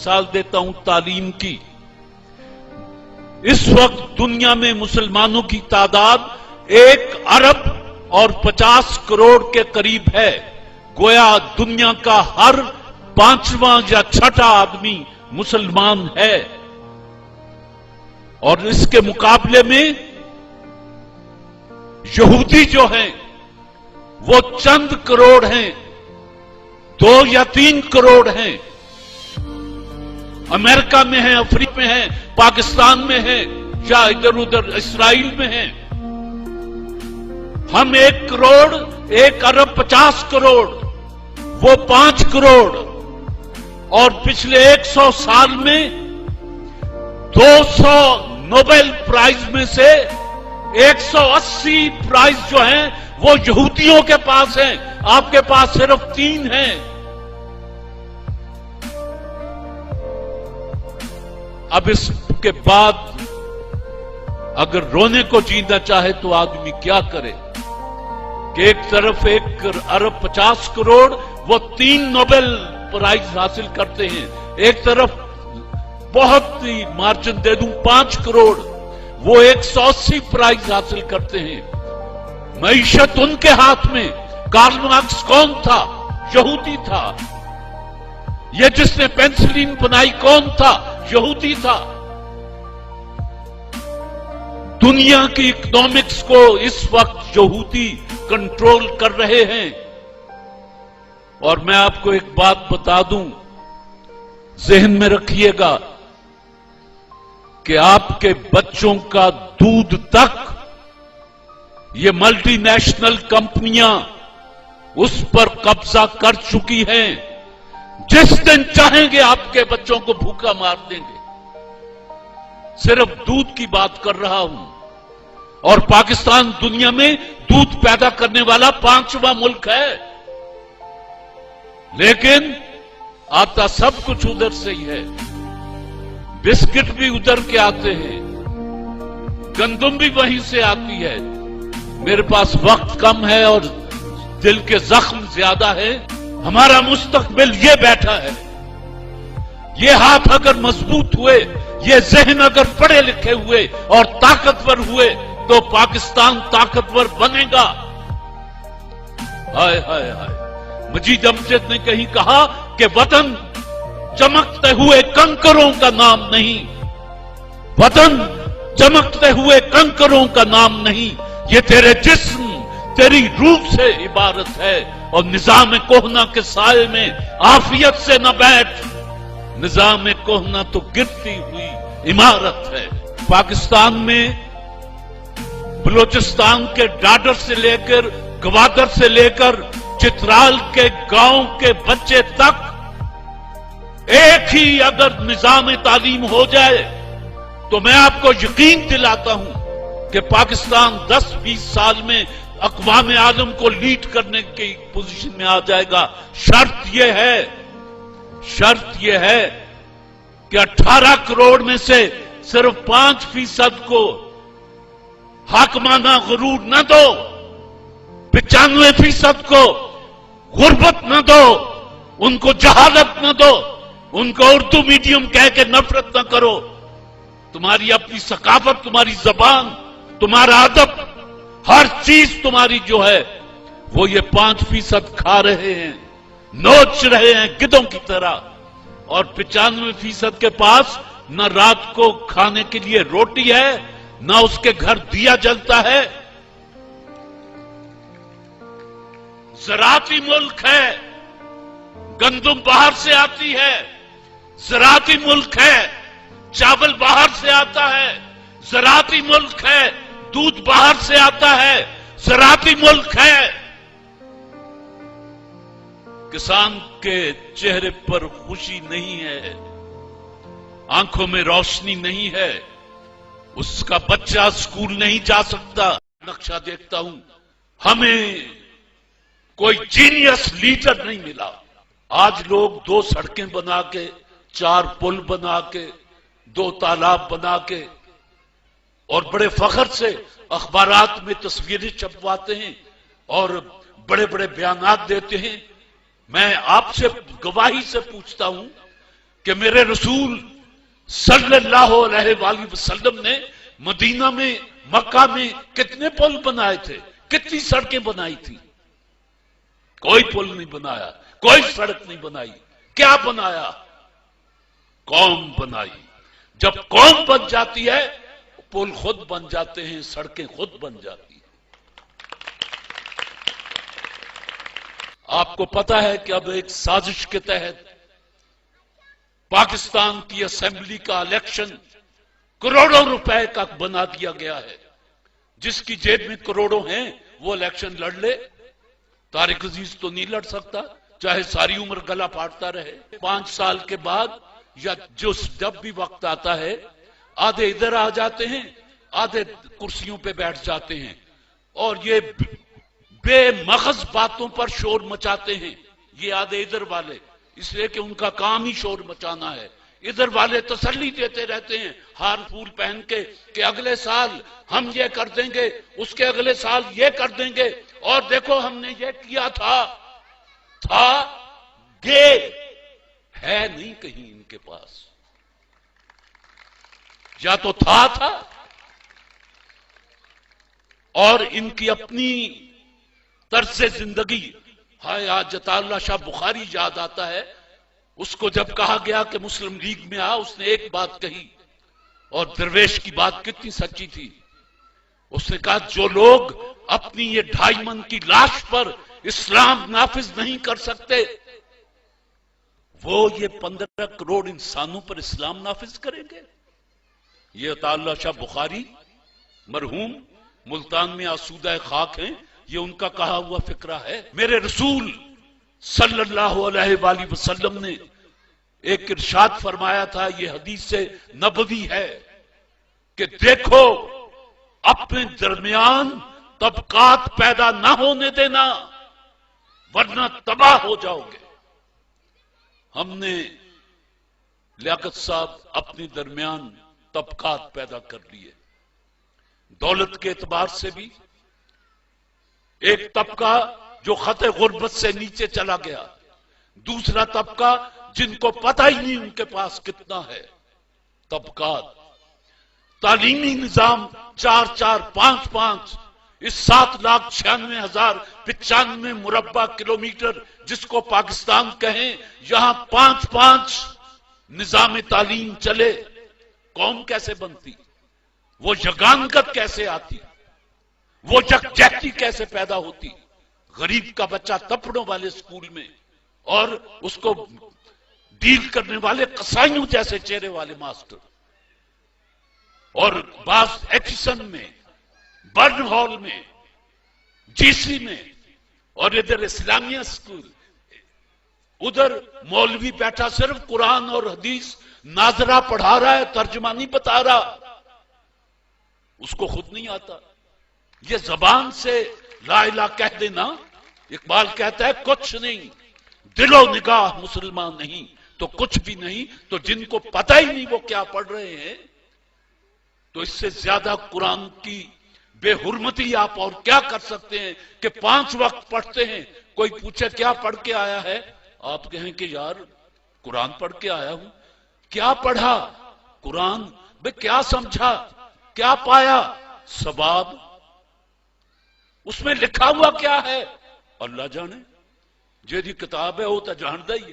مثال देता हूं तालीम की। इस वक्त दुनिया में मुसलमानों की तादाद 1 अरब और 50 करोड़ के करीब है। गोया दुनिया का हर 5वां या 6ठा आदमी मुसलमान है, और इसके मुकाबले में यहूदी जो हैं वो चंद करोड़ हैं, 2 या 3 करोड़ हैं। अमेरिका में है, अफ्रीका में है, पाकिस्तान में है, या इधर उधर इसराइल में है। हम 1 करोड़, 1 अरब 50 करोड़, वो 5 करोड़, और पिछले 100 साल में 200 नोबेल प्राइज में से 180 प्राइज जो हैं वो यहूदियों के पास हैं। आपके पास सिर्फ 3 हैं। अब इसके बाद अगर रोने को जीना चाहे तो आदमी क्या करे कि एक तरफ 1 अरब 50 करोड़ वो 3 नोबेल प्राइज हासिल करते हैं, एक तरफ बहुत ही मार्जिन दे दूं 5 करोड़ वो 180 प्राइज हासिल करते हैं। मईशत उनके हाथ में। कार्ल मार्क्स कौन था? यहूदी था। ये जिसने पेंसिलिन बनाई कौन था? यहूदी था। दुनिया की इकोनॉमिक्स को इस वक्त यहूदी कंट्रोल कर रहे हैं। और मैं आपको एक बात बता दूं, जहन में रखिएगा कि आपके बच्चों का दूध तक ये मल्टीनेशनल कंपनियां उस पर कब्जा कर चुकी हैं। जिस दिन चाहेंगे आपके बच्चों को भूखा मार देंगे। सिर्फ दूध की बात कर रहा हूं। और पाकिस्तान दुनिया में दूध पैदा करने वाला 5वां मुल्क है, लेकिन आता सब कुछ उधर से ही है। बिस्किट भी उधर के आते हैं, गंदुम भी वहीं से आती है। मेरे पास वक्त कम है और दिल के जख्म ज्यादा है। हमारा मुस्तकबिल ये बैठा है। ये हाथ अगर मजबूत हुए, ये जहन अगर पढ़े लिखे हुए और ताकतवर हुए तो पाकिस्तान ताकतवर बनेगा। हाय हाय हाय। मजीद अमजद ने कहीं कहा कि वतन चमकते हुए कंकरों का नाम नहीं, वतन चमकते हुए कंकरों का नाम नहीं, ये तेरे जिस्म तेरी रूह से इबारत है। और निजाम कोहना के साए में आफियत से न बैठ, निजाम कोहना तो गिरती हुई इमारत है। पाकिस्तान में बलूचिस्तान के डाडर से लेकर, गवादर से लेकर चित्राल के गांव के बच्चे तक एक ही अगर निजाम तालीम हो जाए तो मैं आपको यकीन दिलाता हूं कि पाकिस्तान 10-20 साल में अक़वाम आलम को लीड करने की पोजीशन में आ जाएगा। शर्त यह है कि 18 करोड़ में से सिर्फ 5% को हाकमाना गुरूर न दो, 95% को गुर्बत न दो, उनको जहालत न दो, उनको उर्दू मीडियम कह के नफरत न करो। तुम्हारी अपनी सकाफत, तुम्हारी जबान, तुम्हारा अदब, हर चीज तुम्हारी जो है वो ये 5% खा रहे हैं, नोच रहे हैं गिद्धों की तरह। और 95% के पास न रात को खाने के लिए रोटी है, न उसके घर दिया जलता है। ज़राती मुल्क है, गंदुम बाहर से आती है। ज़राती मुल्क है, चावल बाहर से आता है। ज़राती मुल्क है, दूध बाहर से आता है। ज़राती मुल्क है। किसान के चेहरे पर खुशी नहीं है, आंखों में रोशनी नहीं है, उसका बच्चा स्कूल नहीं जा सकता। नक्शा देखता हूं, हमें कोई जीनियस लीडर नहीं मिला। आज लोग 2 सड़कें बना के, 4 पुल बना के, 2 तालाब बना के और बड़े फख्र से अखबारात में तस्वीरें छपवाते हैं और बड़े बड़े बयानात देते हैं। मैं आपसे गवाही से पूछता हूं کہ میرے رسول صلی اللہ علیہ وآلہ وسلم نے مدینہ میں، مکہ میں کتنے پل بنائے تھے، کتنی سڑکیں بنائی تھی؟ کوئی پل نہیں بنایا، کوئی سڑک نہیں بنائی۔ کیا بنایا؟ قوم بنائی۔ جب قوم بن جاتی ہے پل خود بن جاتے ہیں، سڑکیں خود بن جاتی ہیں۔ آپ کو پتا ہے کہ اب ایک سازش کے تحت پاکستان کی اسمبلی کا الیکشن کروڑوں روپے کا بنا دیا گیا ہے۔ جس کی جیب میں کروڑوں ہیں وہ الیکشن لڑ لے۔ طارق عزیز تو نہیں لڑ سکتا، چاہے ساری عمر گلا پھاڑتا رہے۔ 5 سال کے بعد یا جب بھی وقت آتا ہے، آدھے ادھر آ جاتے ہیں، آدھے کرسیوں پہ بیٹھ جاتے ہیں اور یہ بے مغز باتوں پر شور مچاتے ہیں۔ یہ آدھے ادھر والے، اس لیے کہ ان کا کام ہی شور مچانا ہے۔ ادھر والے تسلی دیتے رہتے ہیں ہار پھول پہن کے کہ اگلے سال ہم یہ کر دیں گے، اس کے اگلے سال یہ کر دیں گے، اور دیکھو ہم نے یہ کیا تھا گے ہے نہیں کہیں ان کے پاس۔ یا تو تھا اور ان کی اپنی طرز زندگی۔ ہائے آج عطا اللہ شاہ بخاری یاد آتا ہے، اس کو جب کہا گیا کہ مسلم لیگ میں آ، اس نے ایک بات کہی، اور درویش کی بات کتنی سچی تھی۔ اس نے کہا جو لوگ اپنی یہ 2.5 من کی لاش پر اسلام نافذ نہیں کر سکتے، وہ یہ 15 کروڑ انسانوں پر اسلام نافذ کریں گے۔ یہ عطا اللہ شاہ بخاری مرحوم ملتان میں آسودہ خاک ہیں، یہ ان کا کہا ہوا فکرہ ہے۔ میرے رسول صلی اللہ علیہ وآلہ وسلم نے ایک ارشاد فرمایا تھا، یہ حدیث نبوی ہے کہ دیکھو اپنے درمیان طبقات پیدا نہ ہونے دینا ورنہ تباہ ہو جاؤ گے۔ ہم نے لیاقت صاحب اپنے درمیان طبقات پیدا کر لیے، دولت کے اعتبار سے بھی۔ ایک طبقہ جو خط غربت سے نیچے چلا گیا، دوسرا طبقہ جن کو پتہ ہی نہیں ان کے پاس کتنا ہے۔ طبقات، تعلیمی نظام 4-4 5-5، اس 7,96,095 مربع کلومیٹر جس کو پاکستان کہیں، یہاں 5-5 نظام تعلیم چلے، قوم کیسے بنتی؟ وہ یگانگت کیسے آتی؟ وہ یکجہتی کیسے پیدا ہوتی؟ غریب کا بچہ تپڑوں والے سکول میں، اور اس کو ڈیل کرنے والے قصائیوں جیسے چہرے والے ماسٹر، اور بعض ایچسن میں، برن ہال میں، جی سی میں، اور ادھر اسلامیہ سکول، ادھر مولوی بیٹھا صرف قرآن اور حدیث ناظرہ پڑھا رہا ہے، ترجمہ نہیں بتا رہا، اس کو خود نہیں آتا۔ یہ زبان سے لا الہ کہہ دینا، اقبال کہتا ہے کچھ نہیں، دل و نگاہ مسلمان نہیں تو کچھ بھی نہیں۔ تو جن کو پتہ ہی نہیں وہ کیا پڑھ رہے ہیں، تو اس سے زیادہ قرآن کی بے حرمتی آپ اور کیا کر سکتے ہیں کہ 5 وقت پڑھتے ہیں، کوئی پوچھے کیا پڑھ کے آیا ہے، آپ کہیں کہ یار قرآن پڑھ کے آیا ہوں۔ کیا پڑھا؟ قرآن۔ بے کیا سمجھا؟ کیا پایا؟ ثواب۔ اس میں لکھا ہوا کیا ہے؟ اللہ جانے، جیدی کتاب ہے وہ تو جاندا ہی ہے۔